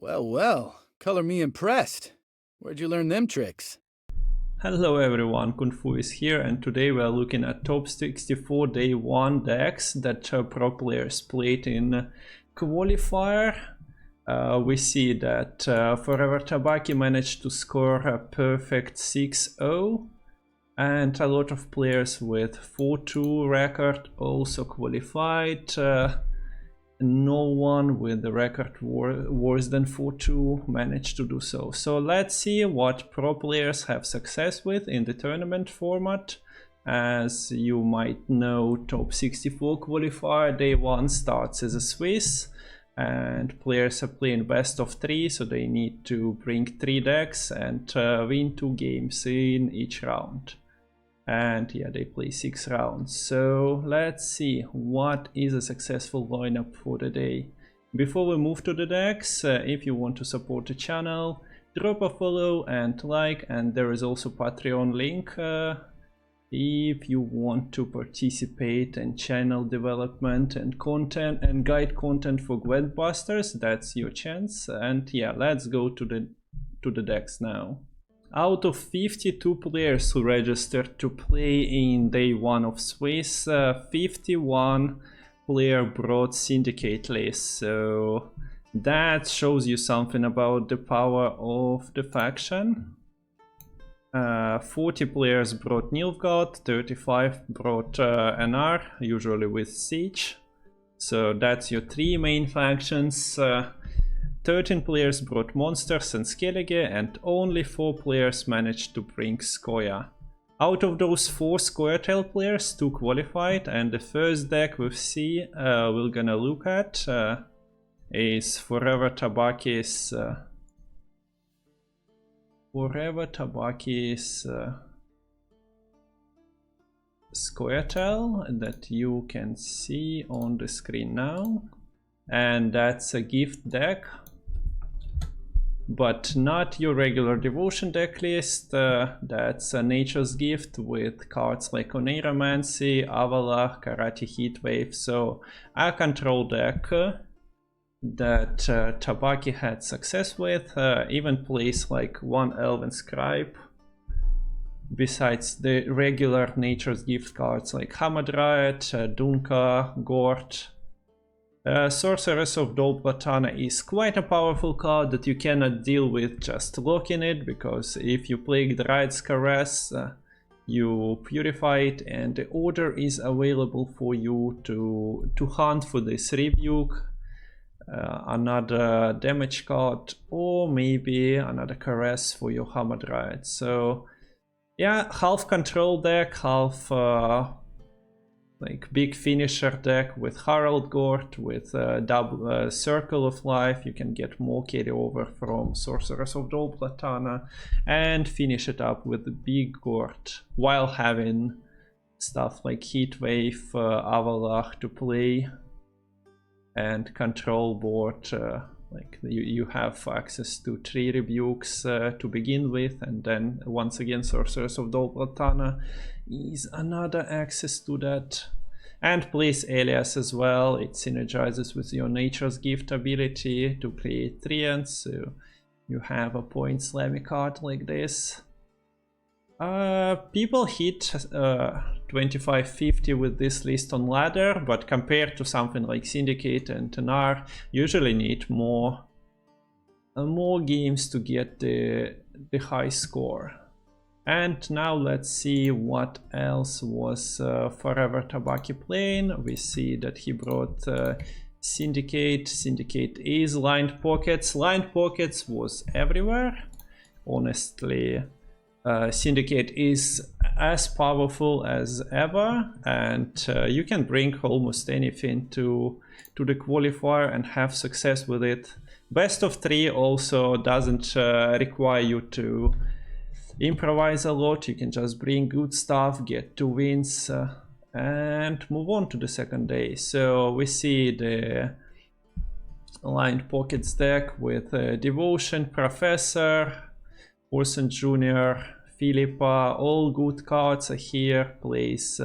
Well, well, color me impressed. Where'd you learn them tricks? Hello everyone, Kung Fu is here, and today we are looking at Top-64 Day 1 decks that pro players played in Qualifier. We see that Forever Tabaki managed to score a perfect 6-0, and a lot of players with 4-2 record also qualified. No one with the record worse than 4-2 managed to do so. So let's see what pro players have success with in the tournament format. As you might know, Top-64 qualifier Day 1 starts as a Swiss, and players are playing best of 3, so they need to bring 3 decks and win 2 games in each round. And yeah, they play 6 rounds. So let's see what is a successful lineup for the day. Before we move to the decks, if you want to support the channel, drop a follow and like, and there is also Patreon link. If you want to participate in channel development and content and guide content for Gwent busters, that's your chance. And yeah, let's go to the decks now. Out of 52 players who registered to play in Day 1 of Swiss, 51 player brought Syndicate list, so that shows you something about the power of the faction. 40 players brought Nilfgaard, 35 brought NR, usually with Siege, so that's your 3 main factions. 13 players brought Monsters and Skellige, and only 4 players managed to bring Skoya. Out of those 4 Scoia'tael players, 2 qualified, and the first deck we'll see, we're gonna look at is Forever Tabaki's Scoia'tael that you can see on the screen now, and that's a gift deck. But not your regular devotion deck list. That's a Nature's Gift with cards like Oneiromancy, Avala, Karate Heatwave. So a control deck that Tabaki had success with. Even plays like one Elven Scribe. Besides the regular Nature's Gift cards like Hamadryad, Dunka, Gort. Sorceress of Dolplatana is quite a powerful card that you cannot deal with just locking it, because if you play the Ride's Caress, you purify it, and the order is available for you to hunt for this Rebuke, another damage card, or maybe another Caress for your Hamadryad. So yeah, half control deck, half like big finisher deck with Harald Gort, with double Circle of Life. You can get more carryover from Sorceress of Dolplatana and finish it up with the big Gort, while having stuff like Heatwave, Avalach to play, and control board. Like you have access to 3 rebukes to begin with, and then once again Sorceress of Dolplatana is another access to that, and plays Elias as well. It synergizes with your Nature's Gift ability to create treants, so you have a point slammy card like this. People hit 25-50 with this list on ladder, but compared to something like Syndicate and Tenar, usually need more games to get the high score. And now let's see what else was Forever Tabaki playing. We see that he brought Syndicate. Syndicate is Lined Pockets. Lined Pockets was everywhere. Honestly, Syndicate is as powerful as ever, and you can bring almost anything to the qualifier and have success with it. Best of 3 also doesn't require you to improvise a lot. You can just bring good stuff, get 2 wins, and move on to the second day. So we see the Lined Pockets deck with Devotion, Professor, Orson Jr., Philippa, all good cards are here. Plays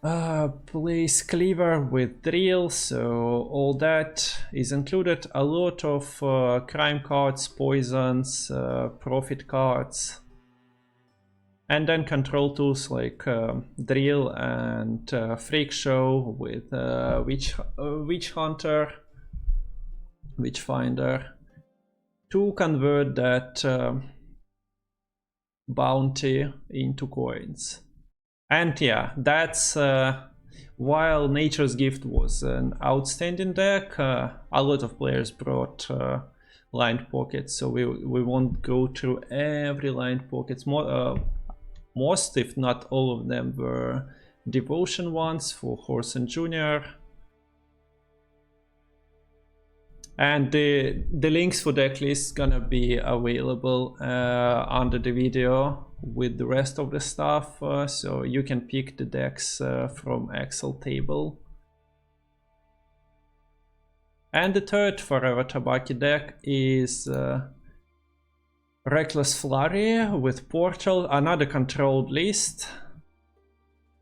Plays Cleaver with Drill, so all that is included. A lot of crime cards, poisons, profit cards, and then control tools like Drill and Freak Show with Witch Hunter, Witchfinder, to convert that bounty into coins. And yeah, that's while Nature's Gift was an outstanding deck, a lot of players brought lined pockets, so we won't go through every lined pockets. Most, if not all of them, were devotion ones for Horse and Junior. And the links for deck list gonna be available under the video with the rest of the stuff, so you can pick the decks from Excel table. And the third Forever Tabaki deck is Reckless Flurry with Portal, another controlled list.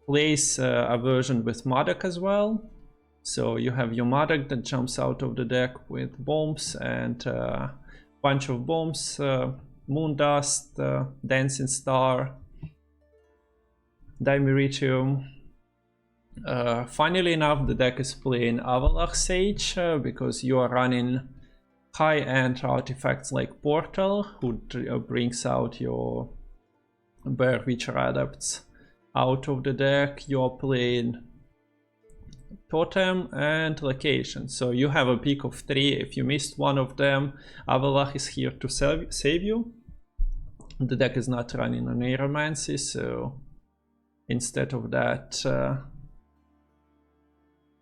Plays a version with Madak as well. So you have your Madak that jumps out of the deck with bombs and a bunch of bombs, Moondust, Dancing Star, Dimeritium. Funnily enough, the deck is playing Avalach Sage because you are running high-end artifacts like Portal, who brings out your Bear Witcher Adepts out of the deck. You're playing Totem and Location, so you have a pick of 3. If you missed one of them, Avalach is here to save you. The deck is not running on Aeromancy, so instead of that,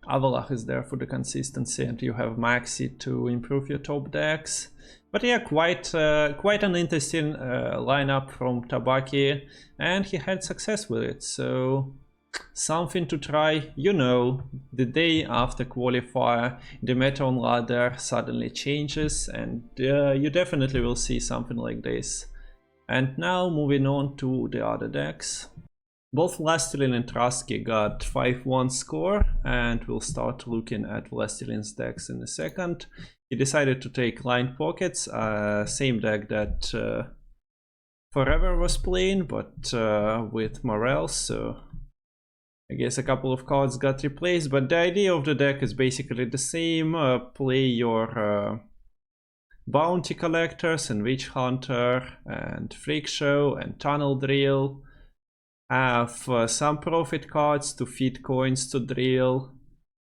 Avalach is there for the consistency, and you have Maxi to improve your top decks. But yeah, quite an interesting lineup from Tabaki, and he had success with it, so something to try. You know, the day after qualifier, the meta on ladder suddenly changes, and you definitely will see something like this. And now moving on to the other decks. Both Wlastelin and Truzky got 5-1 score, and we'll start looking at Wlastelin's decks in a second. He decided to take Line Pockets, same deck that Forever was playing, but with Morel, so I guess a couple of cards got replaced, but the idea of the deck is basically the same. Play your Bounty Collectors and Witch Hunter and Freak Show and Tunnel Drill. Have some profit cards to feed coins to Drill.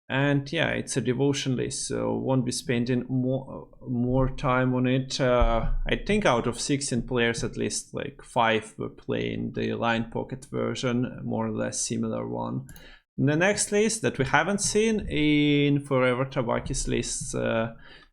And yeah, it's a devotion list, so won't be spending more time on it. I think out of 16 players, at least like 5 were playing the Line Pocket version, more or less similar one. The next list that we haven't seen in Forever Tabaki's lists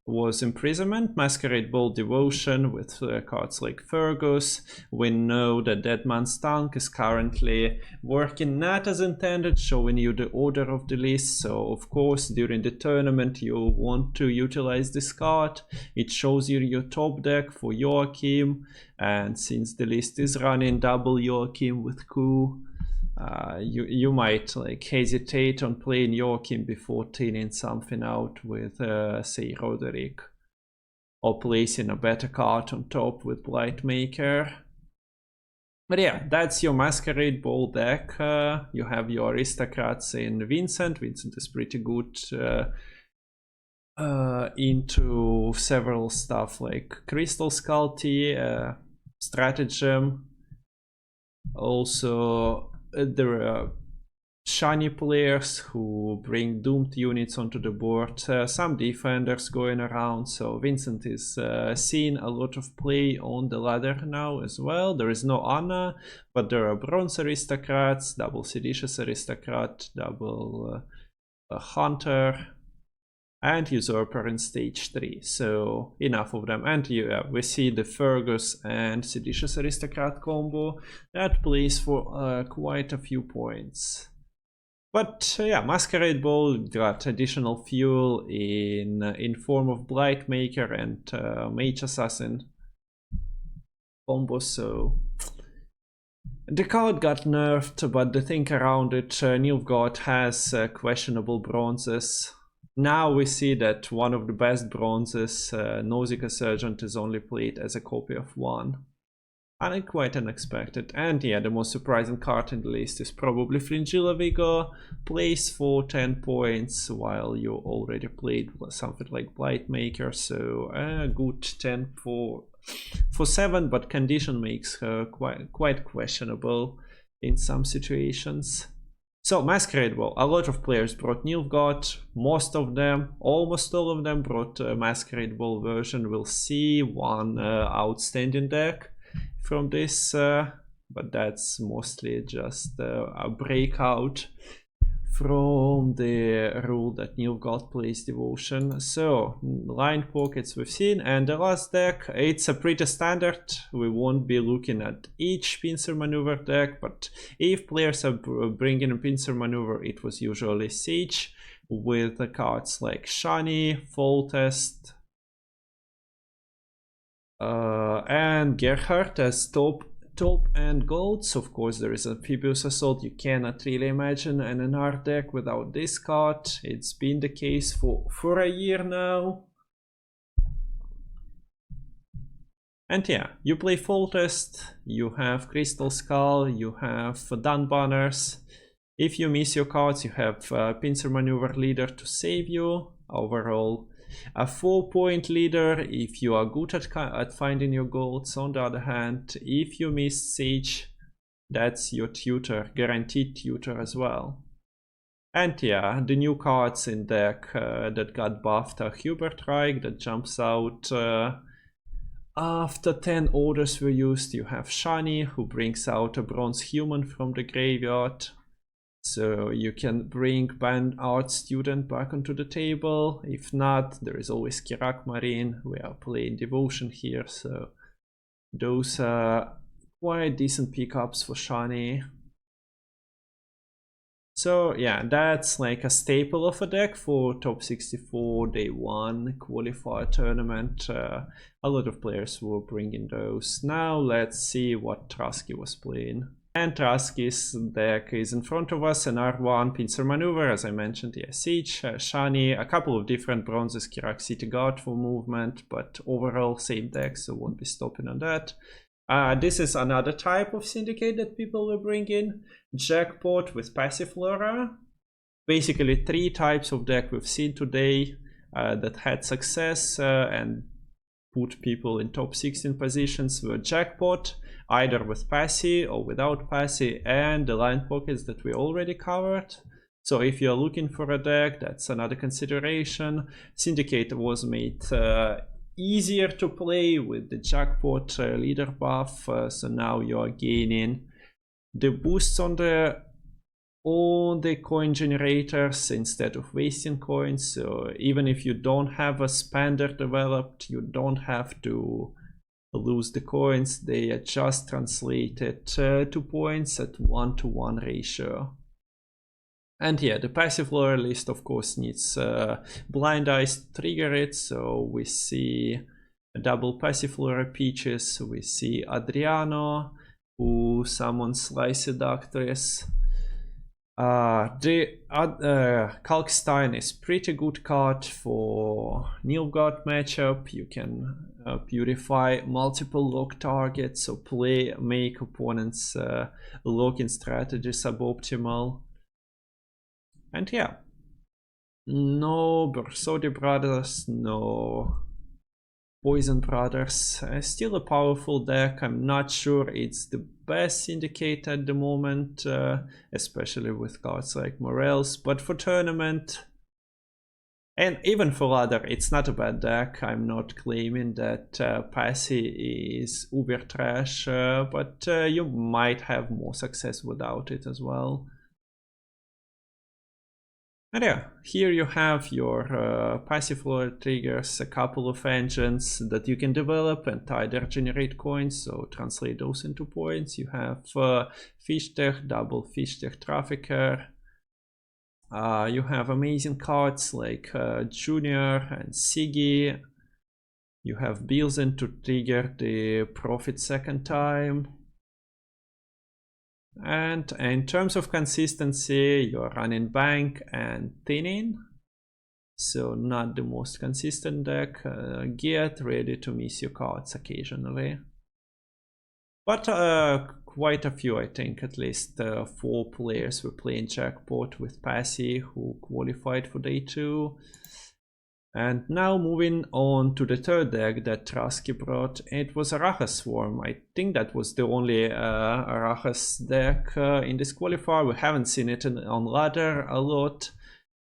was Imprisonment, Masquerade Ball Devotion with cards like Fergus. We know that Deadman's Tongue is currently working not as intended, showing you the order of the list. So of course during the tournament you want to utilize this card. It shows you your top deck for Joachim, and since the list is running double Joachim with Coup, you might like hesitate on playing Joachim before thinning something out with say Roderick, or placing a better card on top with Blightmaker. But yeah, that's your Masquerade Ball deck. You have your Aristocrats in Vincent. Vincent is pretty good into several stuff like Crystal Skull Tea, Stratagem. Also there are shiny players who bring doomed units onto the board, some defenders going around, so Vincent is seeing a lot of play on the ladder now as well. There is no Anna, but there are Bronze Aristocrats, double Seditious Aristocrat, double Hunter, and Usurper in stage 3, so enough of them. And yeah, we see the Fergus and Seditious Aristocrat combo that plays for quite a few points. But yeah, Masquerade Ball got additional fuel in form of Blightmaker and Mage Assassin combo, so The card got nerfed, but the thing around it, Nilfgaard has questionable bronzes. Now we see that one of the best bronzes, Nausicaa Sergeant, is only played as a copy of 1. And quite unexpected. And yeah, the most surprising card in the list is probably Fringilla Vigor, plays for 10 points, while you already played something like Blightmaker, so a good 10 for 7, but condition makes her quite questionable in some situations. So Masquerade Ball, a lot of players brought Nilfgaard, most of them, almost all of them brought a Masquerade Ball version. We'll see one outstanding deck from this, but that's mostly just a breakout from the rule that Nilfgaard plays Devotion. So line pockets we've seen, and the last deck, it's a pretty standard. We won't be looking at each pincer maneuver deck, but if players are bringing a pincer maneuver, it was usually Siege with the cards like Shani, Fall Test, and Gerhard as top and golds. Of course, there is Amphibious Assault. You cannot really imagine an NR deck without this card. It's been the case for a year now. And yeah, you play Fall Test, you have Crystal Skull, you have Dun Banners. If you miss your cards, you have Pincer Maneuver Leader to save you. Overall, a 4-point leader if you are good at finding your golds. On the other hand, if you miss Siege, that's your tutor, guaranteed tutor as well. And yeah, the new cards in deck that got buffed are Hubert Reich, that jumps out after 10 orders were used. You have Shani, who brings out a bronze human from the graveyard. So you can bring Band Art Student back onto the table. If not, there is always Kirak Marine. We are playing Devotion here, so those are quite decent pickups for Shani. So yeah, that's like a staple of a deck for Top-64 Day 1 qualifier tournament. A lot of players were bringing those. Now let's see what Truzky was playing. And Truzky's deck is in front of us, an R1 Pincer Maneuver, as I mentioned, yeah, Siege, Shani, a couple of different bronzes, Kirak City Guard for movement, but overall same deck, so won't be stopping on that. This is another type of Syndicate that people will bring in, Jackpot with Passiflora. Basically 3 types of deck we've seen today that had success and put people in top 16 positions were Jackpot, either with Passy or without Passy, and the line pockets that we already covered. So if you're looking for a deck, that's another consideration. Syndicate was made easier to play with the Jackpot leader buff, so now you're gaining the boosts on the coin generators instead of wasting coins. So even if you don't have a spender developed, you don't have to lose the coins. They are just translated to points at 1-to-1 ratio. And yeah, the Passiflora list of course needs Blind Eyes to trigger it. So we see a double Passiflora Peaches, we see Adriano, who summons Lysidactress. Kalkstein is pretty good card for Nilfgaard matchup. You can purify multiple lock targets, so make opponents locking strategy suboptimal. And yeah, no Bersodi Brothers, no Poison Brothers. Still a powerful deck. I'm not sure it's the best Syndicate at the moment, especially with cards like Morels, but for tournament and even for ladder, it's not a bad deck. I'm not claiming that Passy is uber trash, but you might have more success without it as well. And yeah, here you have your Passiflora triggers, a couple of engines that you can develop and either generate coins, so translate those into points. You have Fishtech, double Fishtech Trafficker. You have amazing cards like Junior and Siggy. You have Bilzen to trigger the Profit second time. And in terms of consistency, you're running bank and thinning, so not the most consistent deck. Get ready to miss your cards occasionally, but quite a few, I think at least 4 players were playing Jackpot with Passy who qualified for day 2. And now moving on to the third deck that Truzky brought. It was Arachas Swarm. I think that was the only Arachas deck in this qualifier. We haven't seen it on ladder a lot.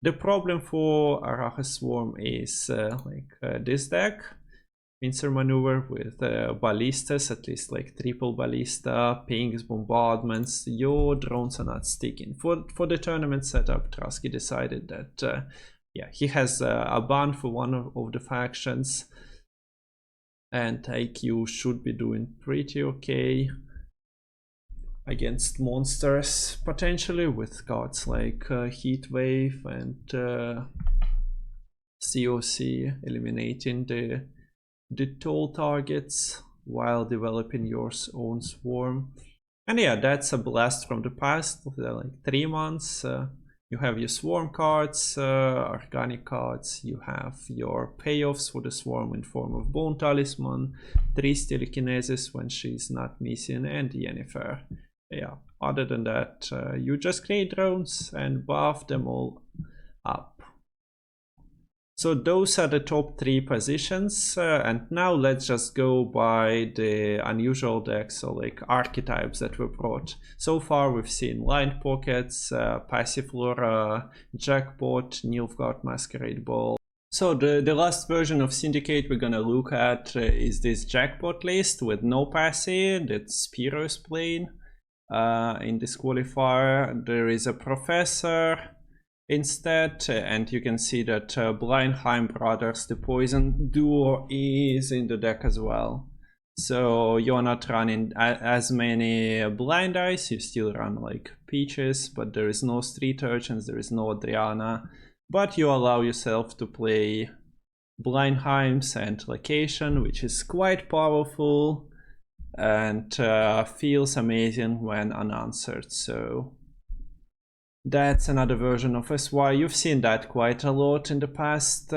The problem for Arachas Swarm is this deck. Pincer maneuver with ballistas, at least like triple ballista, pings, bombardments. Your drones are not sticking. For the tournament setup, Truzky decided that yeah, he has a ban for one of the factions, and IQ should be doing pretty okay against monsters, potentially with cards like Heat Wave and COC, eliminating the tall targets while developing your own swarm. And yeah, that's a blast from the past, like 3 months. You have your swarm cards, organic cards, you have your payoffs for the swarm in form of Bone Talisman, 3 Telekinesis when she's not missing, and Yennefer. Yeah, other than that, you just create drones and buff them all up. So those are the top 3 positions, and now let's just go by the unusual decks, so like archetypes that were brought. So far we've seen Lined Pockets, Passiflora Jackpot, Nilfgaard Masquerade Ball. So the last version of Syndicate we're gonna look at is this Jackpot list with no Passy that Spiro is playing. In this qualifier there is a Professor instead, and you can see that Blindheim Brothers, the Poison Duo, is in the deck as well. So you're not running as many Blind Eyes, you still run like Peaches, but there is no Street Urchins, there is no Adriana, but you allow yourself to play Blindheims and Location, which is quite powerful and feels amazing when unanswered. So that's another version of SY. You've seen that quite a lot in the past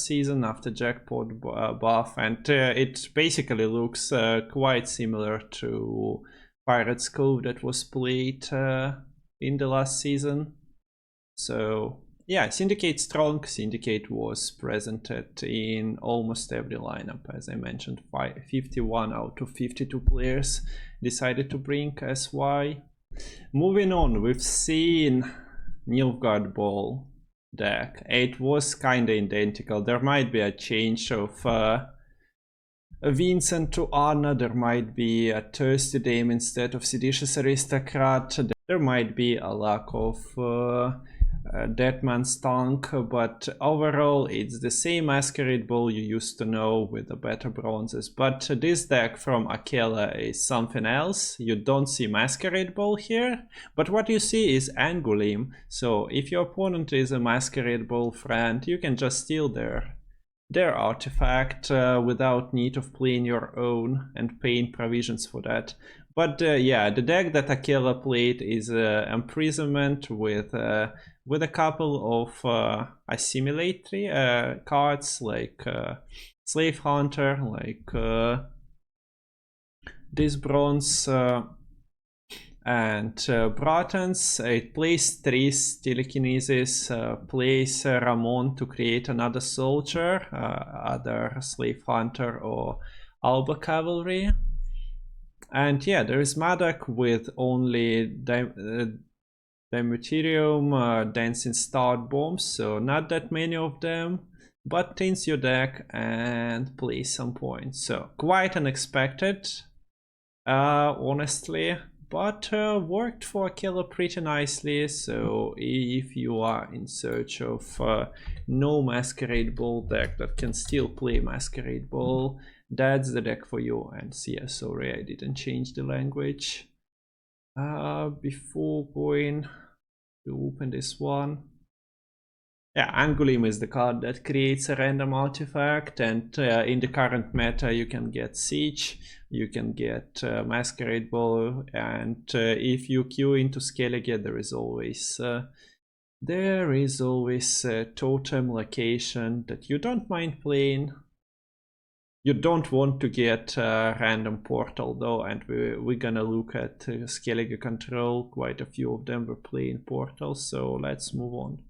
season after Jackpot buff, and it basically looks quite similar to Pirate's Cove that was played in the last season. So yeah, Syndicate strong. Syndicate was presented in almost every lineup, as I mentioned. 51 out of 52 players decided to bring SY. Moving on, we've seen Nilfgaard Ball deck. It was kinda identical. There might be a change of Vincent to Anna, there might be a Thirsty Dame instead of Seditious Aristocrat, there might be a lack of Deadman's Tongue, but overall it's the same Masquerade Ball you used to know with the better bronzes. But this deck from Akela is something else. You don't see Masquerade Ball here, but what you see is Angulim. So if your opponent is a Masquerade Ball friend, you can just steal their artifact without need of playing your own and paying provisions for that. But yeah, the deck that Akela played is Imprisonment with a couple of assimilatory cards like Slave Hunter, like this bronze and Bratans. It plays 3 Telekinesis, plays Ramon to create another soldier, other Slave Hunter or Alba Cavalry. And yeah, there is Madak with only Dimeterium, Dancing Star Bombs, so not that many of them, but thins your deck and plays some points. So quite unexpected, honestly, but worked for Akela pretty nicely. So if you are in search of no Masquerade Ball deck that can still play Masquerade Ball, that's the deck for you. And yeah, sorry I didn't change the language before going to open this one. Yeah, Angulim is the card that creates a random artifact, and in the current meta you can get Siege, you can get Masquerade Ball, and if you queue into Skellige, there is always a totem location that you don't mind playing. You don't want to get a random portal though, and we're gonna look at Skellige control. Quite a few of them were playing portals, so let's move on.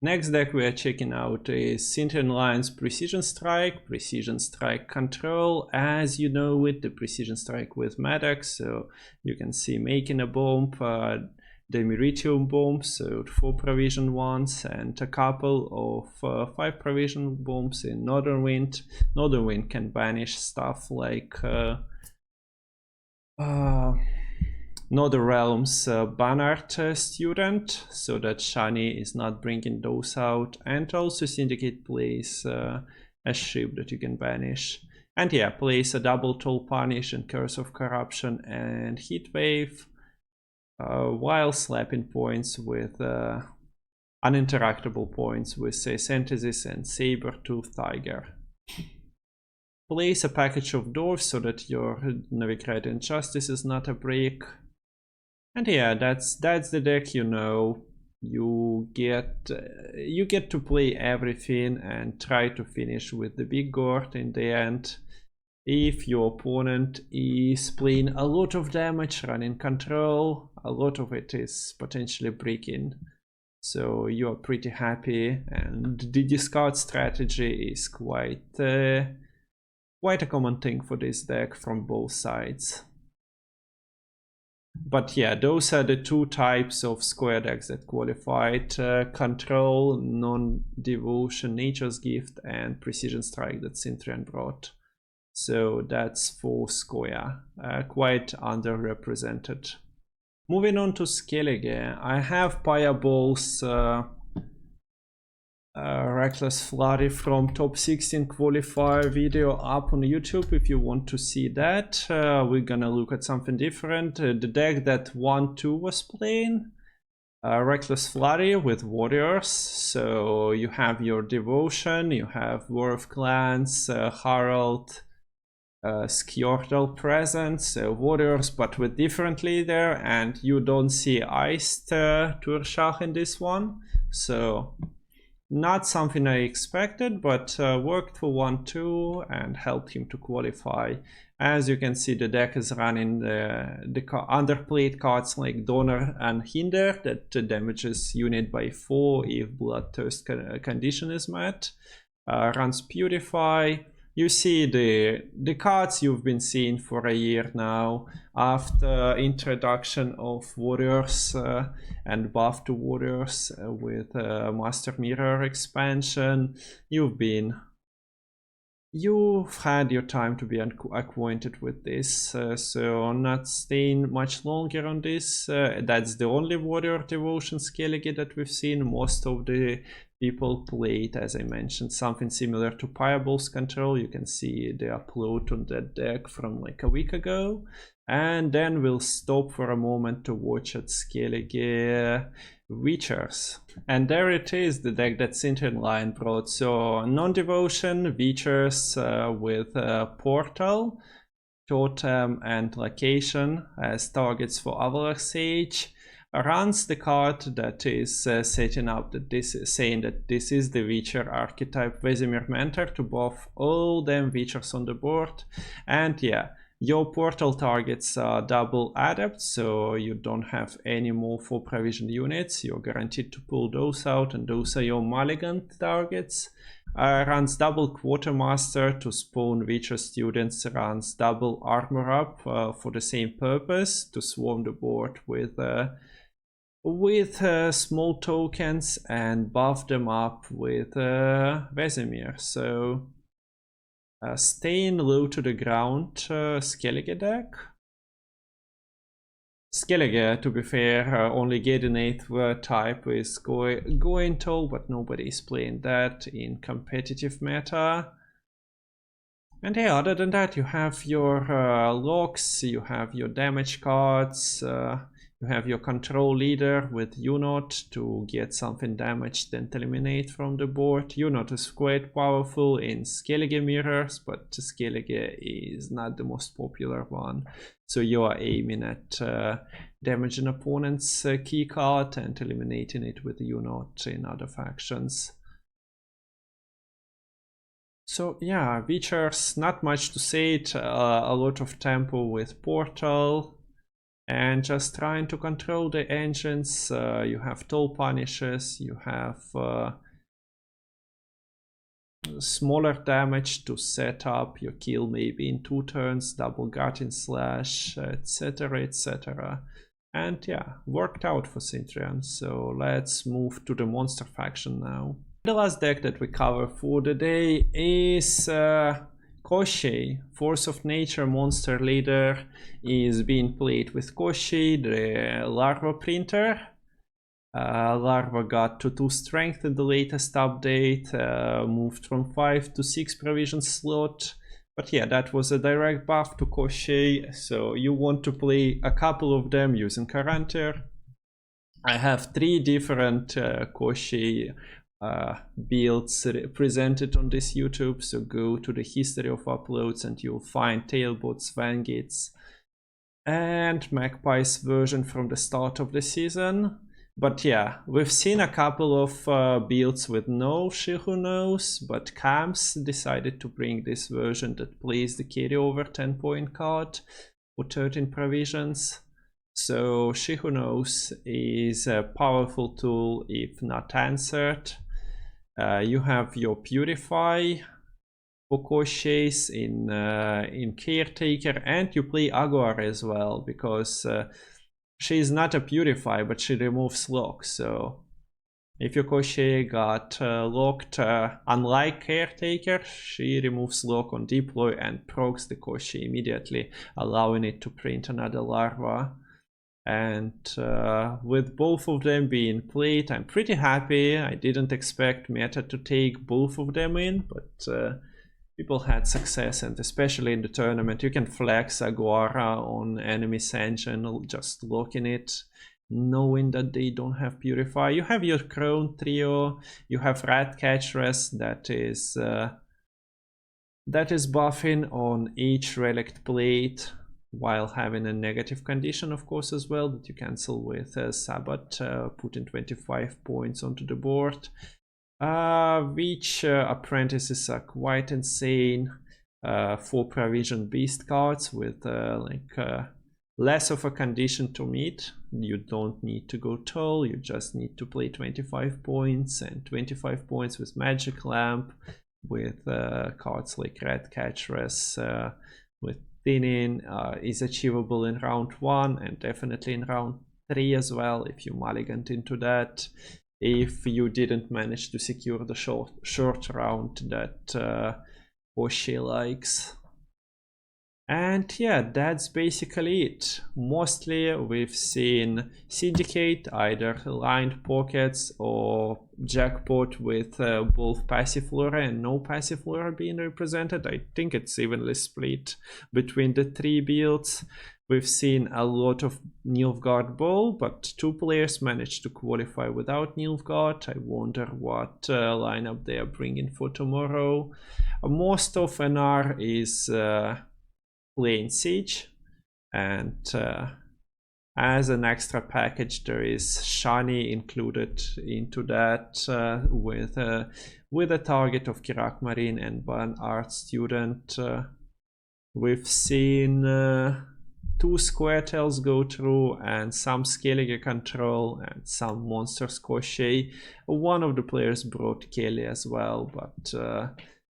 Next deck we are checking out is CintrianLion's Precision Strike control, as you know, with the Precision Strike with Maddox, so you can see making a bomb, the Meritium bombs, so 4 provision ones, and a couple of 5 provision bombs in Northern Wind. Northern Wind can banish stuff like Northern Realms Banart student, so that Shani is not bringing those out, and also Syndicate plays a ship that you can banish. And yeah, plays a double Toll Punish and Curse of Corruption and Heatwave, while slapping points with uninteractable points with, say, Synthesis and Saber-Tooth Tiger. Plays a package of dwarves so that your Navigator Injustice is not a break. And yeah, that's the deck, you know. You get to play everything and try to finish with the big gourd in the end. If your opponent is playing a lot of damage, running control, a lot of it is potentially breaking. So you are pretty happy, and the discard strategy is quite a common thing for this deck from both sides. But yeah, those are the 2 types of square decks that qualified: control, non-devotion, nature's gift, and precision strike that Cintrian brought. So that's for Square, quite underrepresented. Moving on to Skellige, I have Fireball's Reckless Flurry from top 16 qualifier video up on YouTube if you want to see that. We're gonna look at something different. The deck that 1-2 was playing, Reckless Flurry with Warriors. So you have your Devotion, you have War of Clans, Harald, Skjortal presence, Warriors, but with different leader, and you don't see Iced Turshach in this one. So not something I expected, but worked for 1-2 and helped him to qualify. As you can see, the deck is running the underplayed cards like Donor and Hinder that damages unit by 4 if Bloodthirst condition is met. Runs Purify. You see the cards you've been seeing for a year now. After introduction of Warriors and buff to Warriors with Master Mirror expansion, you've had your time to be acquainted with this, so not staying much longer on this. That's the only Warrior Devotion Skellige that we've seen. Most of the people played, as I mentioned, something similar to Fireball's control. You can see the upload on that deck from like a week ago. And then we'll stop for a moment to watch at Skellige Witchers. And there it is, the deck that CintrianLion brought. So non-devotion, Witchers with Portal, Totem and Location as targets for Avalar Sage. Runs the card that is setting up that this is saying that this is the Witcher archetype Vesemir Mentor to buff all them Witchers on the board. And yeah, your portal targets are double adept, so you don't have any more 4 provisioned units. You're guaranteed to pull those out, and those are your mulligan targets. Runs double Quartermaster to spawn Witcher students. Runs double Armor Up for the same purpose, to swarm the board with small tokens and buff them up with Vesemir. So staying low to the ground, Skellige deck. Skellige, to be fair, only getting 8th type is going tall, but nobody is playing that in competitive meta. And yeah, other than that, you have your locks, you have your damage cards, You have your control leader with U-Not to get something damaged and eliminate from the board. U-Not is quite powerful in Skellige mirrors, but Skellige is not the most popular one. So you are aiming at damaging opponent's key card and eliminating it with U-Not in other factions. So yeah, features, not much to say it, a lot of tempo with Portal. And just trying to control the engines. You have toll punishes, you have smaller damage to set up your kill maybe in 2 turns, double Guardian Slash, etc, etc. And yeah, worked out for Cintrian. So let's move to the monster faction now. The last deck that we cover for the day is Koshchey, Force of Nature monster leader, is being played with Koshchey, the Larva printer. Larva got to 2 strength in the latest update, moved from 5 to 6 provision slot. But yeah, that was a direct buff to Koshchey, so you want to play a couple of them using Karantir. I have 3 different Koshchey builds presented on this YouTube, so go to the history of uploads and you'll find Tailbots, Vangates and Magpie's version from the start of the season. But yeah, we've seen a couple of builds with no Shihunos, but Camps decided to bring this version that plays the carryover 10-point card for 13 provisions. So Shihunos is a powerful tool if not answered. You have your Purify for Koshcheys in Caretaker, and you play Aguar as well, because she is not a Purify, but she removes lock. So if your Koshchey got locked, unlike Caretaker, she removes lock on deploy and procs the Koshchey immediately, allowing it to print another Larva. And with both of them being played, I'm pretty happy. I didn't expect meta to take both of them in, but people had success, and especially in the tournament, you can flex Aguara on enemy's engine, just locking it, knowing that they don't have Purify. You have your Crone trio, you have Ratcatcheress that is buffing on each relic plate, while having a negative condition, of course, as well, that you cancel with Sabbat, putting 25 points onto the board. Which apprentices are quite insane. 4 provision beast cards with less of a condition to meet. You don't need to go tall, you just need to play 25 points, and 25 points with Magic Lamp, with cards like Ratcatcheress, with Thinning is achievable in round 1 and definitely in round 3 as well if you mulliganed into that, if you didn't manage to secure the short round that Koshchey likes. And yeah, that's basically it. Mostly we've seen Syndicate, either lined pockets or Jackpot with both Passiflora and no Passiflora being represented. I think it's evenly split between the 3 builds. We've seen a lot of Nilfgaard Bowl, but 2 players managed to qualify without Nilfgaard. I wonder what lineup they are bringing for tomorrow. Most of NR is playing Siege, and as an extra package there is Shani included into that, with a target of Kirak Marine and one art student. We've seen 2 Square Tails go through, and some Skellige control, and some monsters Koshchey. One of the players brought Kelly as well, but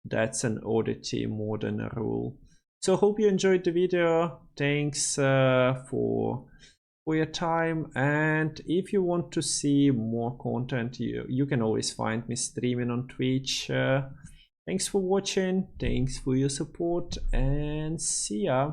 that's an oddity more than a rule. So hope you enjoyed the video. Thanks for your time, and if you want to see more content, you can always find me streaming on Twitch. Thanks for watching, thanks for your support, and see ya.